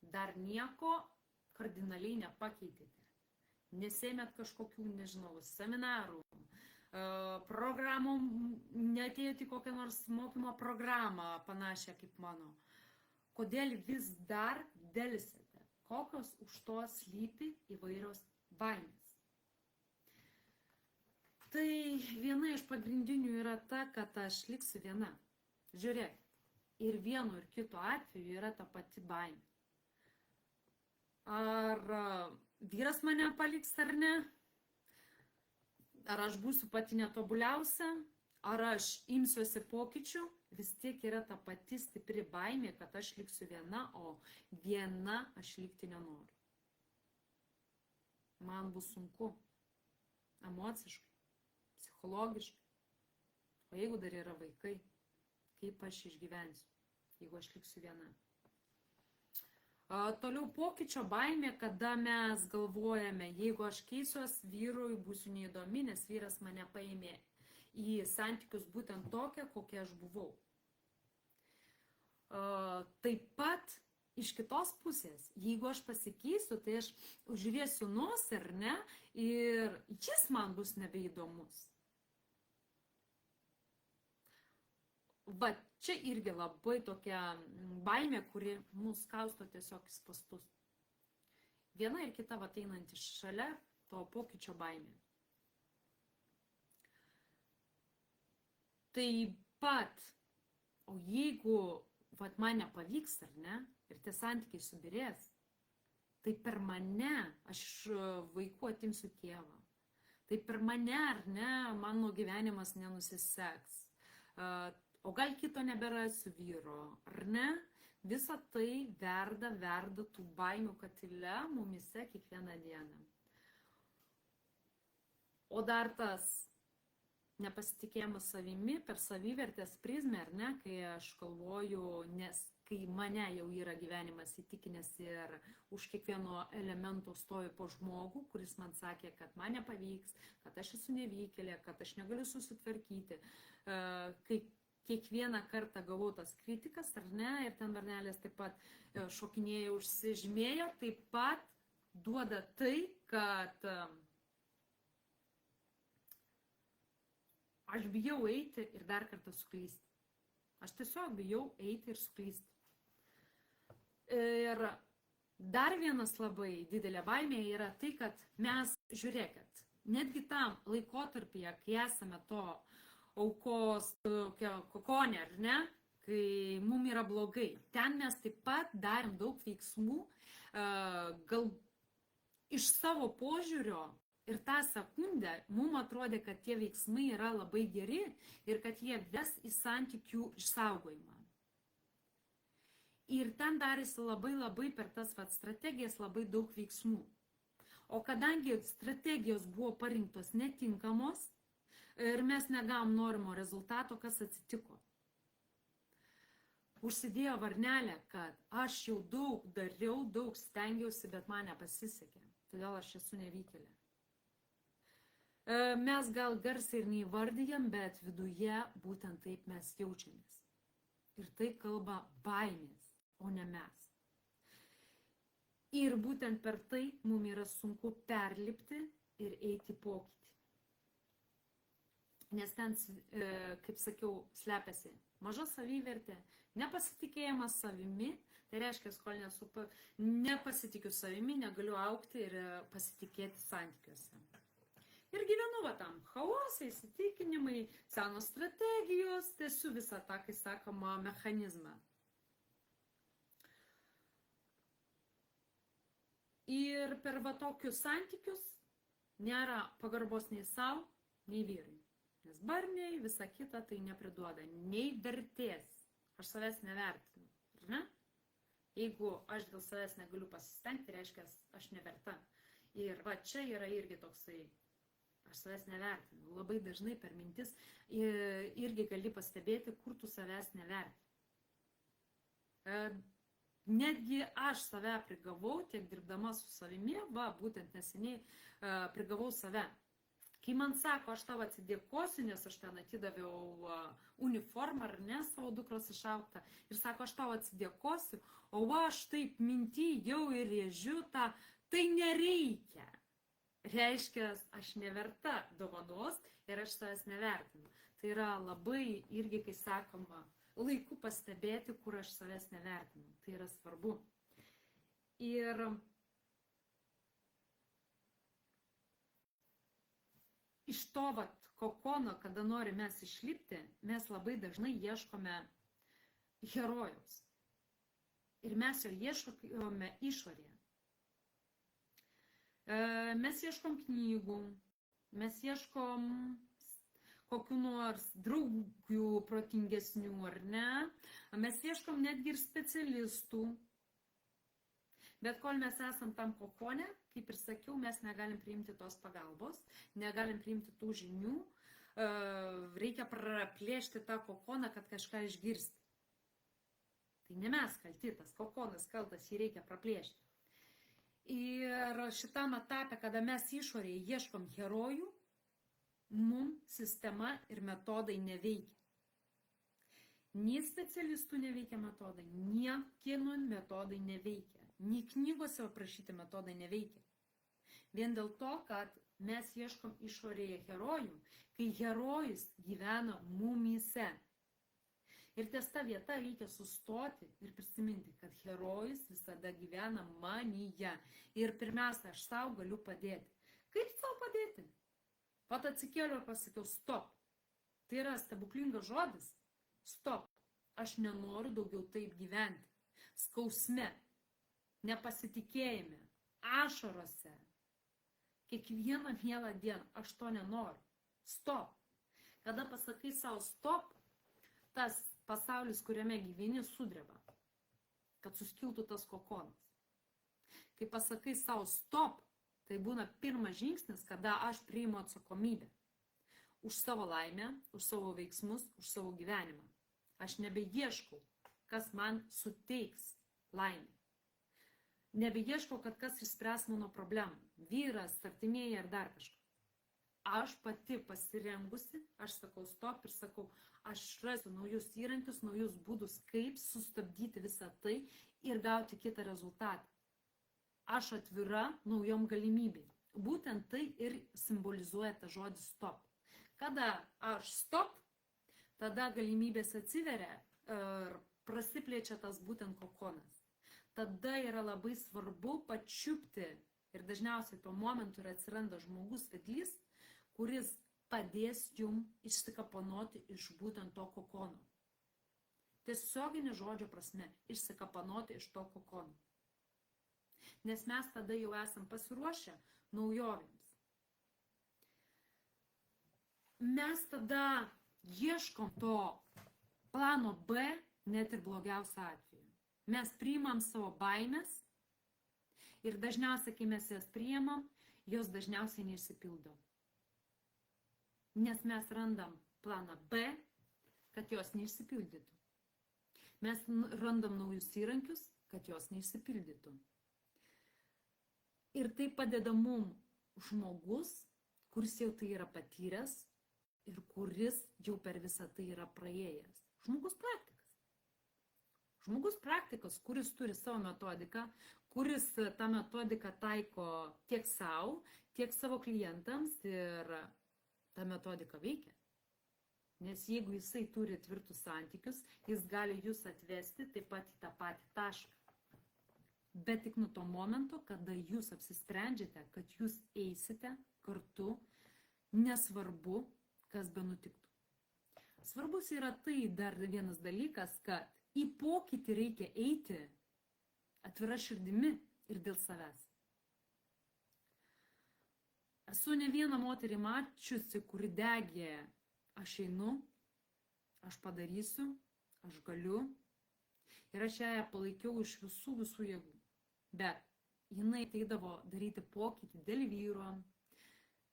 dar nieko kardinaliai nepakeitėte. Nesėmėt kažkokių, nežinau, seminarų, programom, neatėjote į kokią nors mokymo programą panašią kaip mano. Kodėl vis dar delsite? Kokios už to slypi įvairios baimės? Tai viena iš pagrindinių yra ta, kad aš liksiu viena. Žiūrėk, ir vienu ir kitu atveju yra ta pati baimė. Ar vyras mane paliks ar ne? Ar aš būsiu pati netobuliausia? Ar aš imsiuosi pokyčių? Vis tiek yra ta pati stipri baimė, kad aš liksiu viena, o viena aš likti nenoriu. Man bus sunku. Emociškai, psichologiškai. O jeigu dar yra vaikai, kaip aš išgyvensiu, jeigu aš liksiu viena? Toliau pokyčio baimė, kada mes galvojame, jeigu aš keisiuos vyrui, būsiu neįdomi, nes vyras mane paėmė į santykius būtent tokią, kokią aš buvau. Taip pat iš kitos pusės, jeigu aš pasikeisiu, tai aš užriesiu nosį, ar ne, ir jis man bus nebeįdomus. Va, čia irgi labai tokia baimė, kuri mus kausto tiesiog į spąstus. Viena ir kita ateinanti šalia to pokyčio baimė. Taip pat, o jeigu man nepavyks, ar ne, ir tie santykiai subirės, tai per mane aš iš vaikų atimsiu tėvą. Tai per mane, ar ne, mano gyvenimas nenusiseks. O gal kito neberasiu vyro, ar ne? Visa tai verda tų baimių katile mumise kiekvieną dieną. O dar tas nepasitikėjimas savimi per savivertės prizmę, ar ne, kai aš galvoju, nes kai mane jau yra gyvenimas įtikinęs ir už kiekvieno elemento stoju po žmogų, kuris man sakė, kad man nepavyks, kad aš esu nevykėlė, kad aš negaliu susitvarkyti, kai kiekvieną kartą gavau tas kritikas, ar ne, ir ten bernelės taip pat šokinėjo, užsižymėjo, taip pat duoda tai, kad aš bijau eiti ir dar kartą suklysti. Aš tiesiog bijau eiti ir suklysti. Ir dar vienas labai didelė baimė yra tai, kad mes, žiūrėkit, netgi tam laikotarpyje, kai esame to aukos kokonė, ar ne, kai mums yra blogai. Ten mes taip pat darėm daug veiksmų, gal iš savo požiūrio ir tą sekundę mums atrodė, kad tie veiksmai yra labai geri ir kad jie ves į santykių išsaugojimą. Ir ten darėsi labai per tas strategijas labai daug veiksmų. O kadangi strategijos buvo parinktos netinkamos, ir mes negavom norimo rezultato, kas atsitiko. Užsidėjo varnelę, kad aš jau daug dariau, daug stengiausi, bet man nepasisekė. Todėl aš esu nevykėlė. Mes gal garsiai ir neįvardyjam, bet viduje būtent taip mes jaučiamės. Ir tai kalba baimės, o ne mes. Ir būtent per tai mums yra sunku perlipti ir eiti pokytį. Nes ten, kaip sakiau, slepiasi maža savivertė, nepasitikėjimas savimi, tai reiškia, kol nepasitikiu savimi, negaliu augti ir pasitikėti santykiuose. Ir gyvenu tam chaosai, įsitikinimai, senos strategijos, tiesiu visą tą, kai sakoma, mechanizmą. Ir per tokius santykius nėra pagarbos nei savo, nei vyrui. Nes barniai, visa kita tai nepriduoda, nei vertės. Aš savęs nevertinu, ar ne? Jeigu aš dėl savęs negaliu pasistengti, reiškia, aš neverta. Ir va čia yra irgi toksai, aš savęs nevertinu. Labai dažnai per mintis irgi gali pastebėti, kur tu savęs nevertini. Netgi aš save prigavau, tiek dirbdama su savimi, būtent neseniai prigavau save. Kai man sako, aš tau atsidėkosiu, nes aš ten atidaviau uniformą, ar ne, savo dukros išauktą, ir sako, aš tau atsidėkosiu, o aš taip minty jau ir rėžiu tą, tai nereikia. Reiškia, aš neverta dovanos ir aš savęs nevertinu. Tai yra labai irgi, kai sakoma, laiku pastebėti, kur aš savęs nevertinu. Tai yra svarbu. Ir iš to kokono, kada norime mes išlipti, mes labai dažnai ieškome herojaus. Ir mes jo ieškome išorėje. Mes ieškom knygų, mes ieškom kokių nors draugių protingesnių, ar ne? Mes ieškom netgi ir specialistų. Bet kol mes esam tam kokone, kaip ir sakiau, mes negalim priimti tos pagalbos, negalim priimti tų žinių, reikia praplėšti tą kokoną, kad kažką išgirsti. Tai ne mes kalti, tas kokonas kaltas, jį reikia praplėšti. Ir šitam etape, kada mes išorėje ieškom herojų, mums sistema ir metodai neveikia. Nei specialistų neveikia metodai, nei kinų metodai neveikia, nei knygose aprašyti metodai neveikia. Vien dėl to, kad mes ieškom išorėje herojų, kai herojus gyvena mumyse. Ir ties ta vieta reikia sustoti ir prisiminti, kad herojus visada gyvena manyje. Ir pirmiausia, aš sau galiu padėti. Kaip sau padėti? Pat atsikėliau ir pasakiau, stop. Tai yra stebuklingas žodis. Stop. Aš nenoriu daugiau taip gyventi. Skausme, nepasitikėjime, ašarose. Kiekvieną mielą dieną aš to nenoriu. Stop. Kada pasakai savo stop, tas pasaulis, kuriame gyveni, sudreba, kad suskiltų tas kokonas. Kai pasakai savo stop, tai būna pirmas žingsnis, kada aš priimu atsakomybę už savo laimę, už savo veiksmus, už savo gyvenimą. Aš nebeieškau, kas man suteiks laimę. Nebeieškau, kad kas išspręs mano problemą. Vyras, artimieji ar dar kažką. Aš pati pasirengusi, aš sakau stop ir sakau, aš rasiu naujus įrankius, naujus būdus, kaip sustabdyti visą tai ir gauti kitą rezultatą. Aš atvira naujom galimybėm. Būtent tai ir simbolizuoja tą žodį stop. Kada aš stop, tada galimybės atsiveria ir prasiplečia tas būtent kokonas. Tada yra labai svarbu pačiupti ir dažniausiai tuo momentu ir atsiranda žmogus vedlys, kuris padės jum išsikapanoti iš būtent to kokono. Tiesioginė žodžio prasme, išsikapanoti iš to kokono. Nes mes tada jau esam pasiruošę naujovėms. Mes tada ieškom to plano B, net ir blogiausiu atveju. Mes priimam savo baimės ir dažniausiai, kai mes jas priimam, jos dažniausiai neišsipildo. Nes mes randam planą B, kad jos neišsipildytų. Mes randam naujus įrankius, kad jos neišsipildytų. Ir tai padeda mum žmogus, kuris jau tai yra patyręs ir kuris jau per visą tai yra praėjęs. Žmogus praktikas. Žmogus praktikas, kuris turi savo metodiką, kuris tą metodiką taiko tiek savo, tiek savo klientams ir ta metodika veikia. Nes jeigu jisai turi tvirtus santykius, jis gali jūs atvesti taip pat į tą patį tašką. Bet tik nuo to momento, kada jūs apsisprendžiate, kad jūs eisite kartu, nesvarbu, kas be nutiktų. Svarbus yra tai dar vienas dalykas, kad į pokytį reikia eiti atvira širdimi ir dėl savęs. Esu ne vieną moterį mačiusi, kuri degė, aš einu, aš padarysiu, aš galiu. Ir aš ją palaikiau iš visų jėgų. Bet jinai ateidavo daryti pokytį dėl vyro,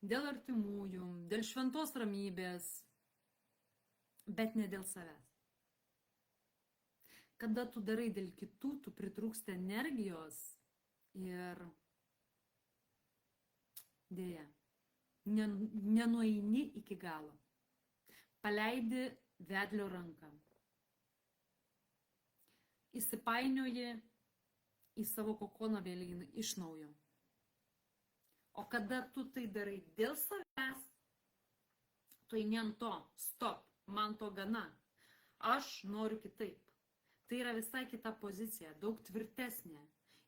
dėl artimųjų, dėl šventos ramybės, bet ne dėl savęs. Kada tu darai dėl kitų, tu pritrūksta energijos ir dėja, nenueini iki galo. Paleidi vedlio ranką. Įsipainioji į savo kokono vėlyną iš naujo. O kada tu tai darai dėl savęs, tu eini ant to, stop, man to gana, aš noriu kitaip. Tai yra visai kita pozicija, daug tvirtesnė.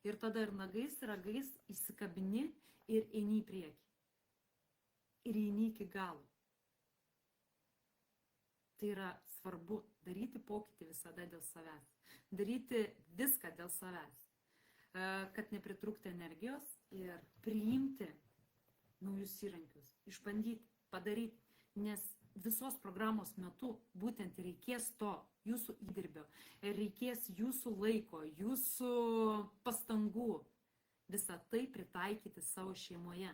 Ir tada ir nagais, ir ragais įsikabini ir eini į priekį. Ir eini iki galo. Tai yra svarbu daryti pokytį visada dėl savęs. Daryti viską dėl savęs, kad nepritrūkti energijos ir priimti naujus įrankius, išbandyti, padaryti, nes visos programos metu būtent reikės to jūsų įdirbio, reikės jūsų laiko, jūsų pastangų visą tai pritaikyti savo šeimoje.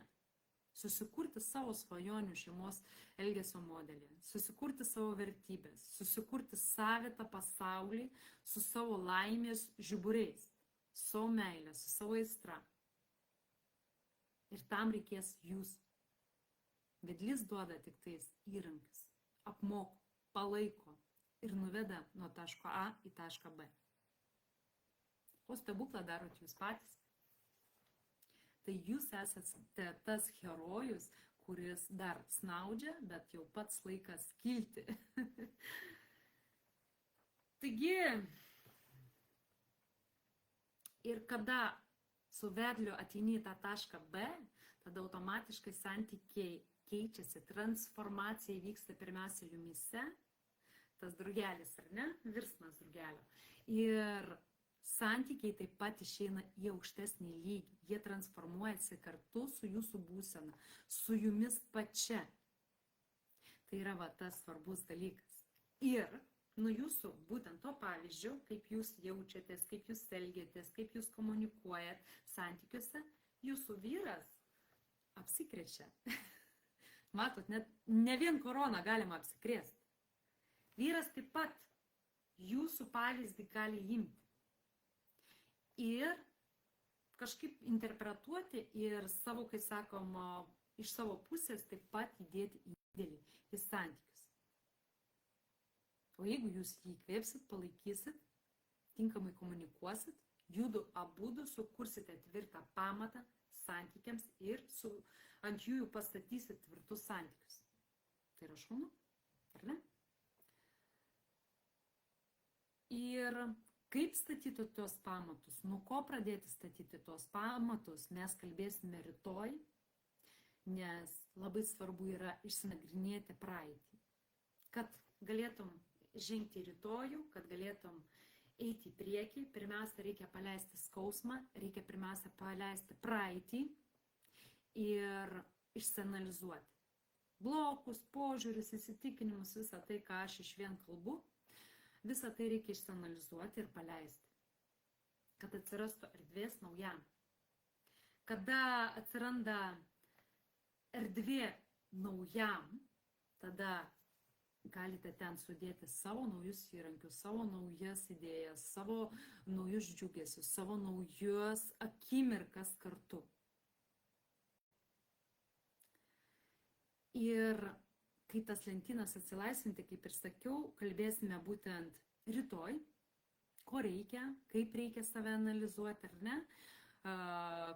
Susikurti savo svajonių šeimos elgesio modelį, susikurti savo vertybės, susikurti savitą pasaulį su savo laimės žiburiais, su savo meilė, su savo aistra. Ir tam reikės jūs. Vedlys duoda tik tais įrankius, apmoko, palaiko ir nuveda nuo taško A į tašką B. O stebuklą darot jūs patys. Tai jūs esate tas herojus, kuris dar snaudžia, bet jau pats laikas kilti. Taigi, ir kada su vedliu ateini į tą tašką B, tada automatiškai santykiai keičiasi, transformacija vyksta pirmiausia jumise, tas drugelis, ar ne, virsmas drugelio. Ir santykiai taip pat išeina į aukštesnį lygį, jie transformuojasi kartu su jūsų būsena, su jumis pačia. Tai yra tas svarbus dalykas. Ir nuo jūsų būtent to pavyzdžio, kaip jūs jaučiatės, kaip jūs elgiatės, kaip jūs komunikuojat santykiuose, jūsų vyras apsikrečia. Matot, net ne vien korona galima apsikrėsti. Vyras taip pat jūsų pavyzdį gali imti. Ir kažkaip interpretuoti ir savo, kai sakoma, iš savo pusės taip pat įdėti indėlį į santykius. O jeigu jūs jį įkvėpsit, palaikysit, tinkamai komunikuosit, judu abudu sukursite tvirtą pamatą santykiams ir ant jų pastatysit tvirtus santykius. Tai yra šaunu, ar ne? Ir kaip statyti tuos pamatus, nuo ko pradėti statyti tuos pamatus, mes kalbėsime rytoj, nes labai svarbu yra išsinagrinėti praeitį. Kad galėtum žengti rytojų, kad galėtum eiti į priekį, pirmiausia reikia paleisti skausmą, reikia pirmiausia paleisti praeitį ir išsianalizuoti. Blokus, požiūrius, įsitikinimus, visą tai, ką aš iš vien kalbu, visą tai reikia išsianalizuoti ir paleisti, kad atsirastų erdvės naujam. Kada atsiranda erdvė naujam, tada galite ten sudėti savo naujus įrankius, savo naujas idėjas, savo naujus džiugesius, savo naujus akimirkas kartu. Ir kai tas lentynas atsilaisvinti, kaip ir sakiau, kalbėsime būtent rytoj, ko reikia, kaip reikia save analizuoti, ar ne,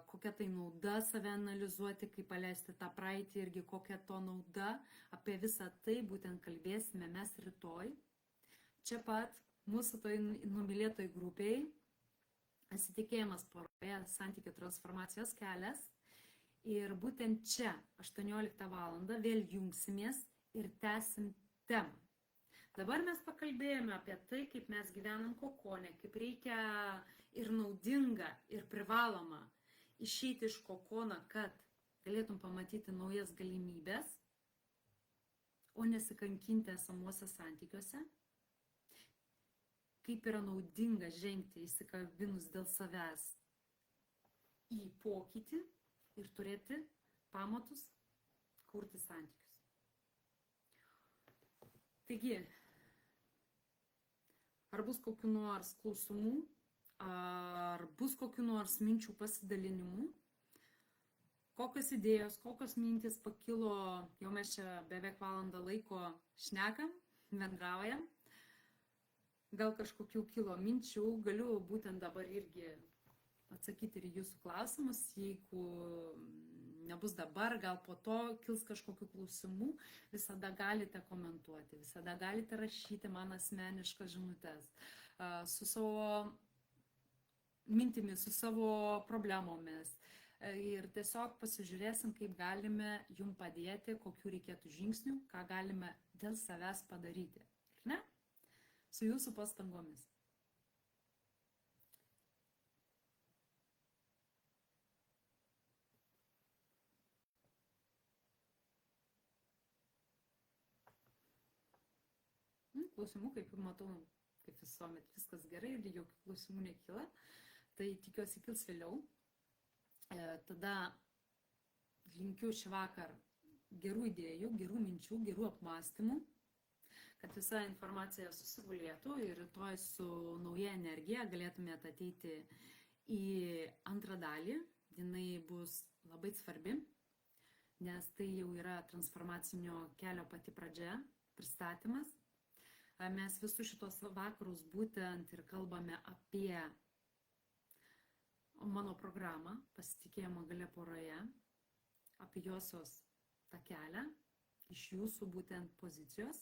kokia tai nauda save analizuoti, kaip paleisti tą praeitį irgi kokia to nauda, apie visą tai būtent kalbėsime mes rytoj. Čia pat mūsų toj numylėtoj grupiai Pasitikėjimas poroje santykių transformacijos kelias. Ir būtent čia 18 valandą vėl jungsimės ir tęsim temą. Dabar mes pakalbėjome apie tai, kaip mes gyvenam kokone, kaip reikia ir naudinga, ir privaloma išeiti iš kokono, kad galėtum pamatyti naujas galimybės, o nesikankinti esamuose santykiuose. Kaip yra naudinga žengti įsikabinus dėl savęs į pokytį ir turėti pamatus kurti santykius. Taigi, ar bus kokių nors klausimų, ar bus kokių nors minčių pasidalinimų, kokios idėjos, kokios mintys pakilo, jau mes čia beveik valandą laiko šnekam, bendraujam. Gal kažkokių kilo minčių, galiu būtent dabar irgi atsakyti ir jūsų klausimus, jeigu nebus dabar, gal po to kils kažkokių klausimų, visada galite komentuoti, visada galite rašyti man asmeniškas žinutes su savo mintimis, su savo problemomis. Ir tiesiog pasižiūrėsim, kaip galime jum padėti, kokiu reikėtų žingsnių, ką galime dėl savęs padaryti. Ar ne? Su jūsų pastangomis. Klausimų, kaip matau, kaip visuomet viskas gerai ir jokių klausimų nekyla. Tai tikiuosi kils vėliau. Tada linkiu šį vakar gerų idėjų, gerų minčių, gerų apmąstymų, kad visa informacija susigulėtų ir rytoj su nauja energija galėtumėte ateiti į antrą dalį. Jinai bus labai svarbi, nes tai jau yra transformacinio kelio pati pradžia, pristatymas. Mes visus šitos vakarus būtent ir kalbame apie mano programą Pasitikėjimo galia poroje, apie josios tą kelią, iš jūsų būtent pozicijos.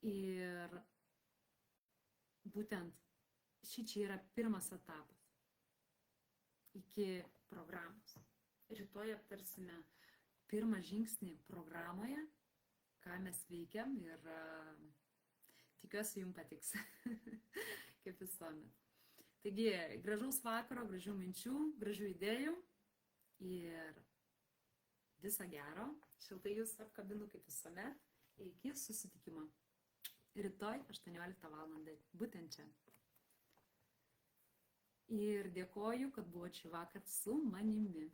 Ir būtent šičia yra pirmas etapas iki programos. Rytoj aptarsime pirmą žingsnį programoje, ką mes veikiam ir tikiuosi jums patiks, kaip visuomet. Taigi, gražaus vakaro, gražių minčių, gražių idėjų ir viso gero. Šiltai jūs apkabinu kaip visuomet. Iki susitikimo. Rytoj 18 val. Būtent čia. Ir dėkoju, kad buvote šį vakar su manimi.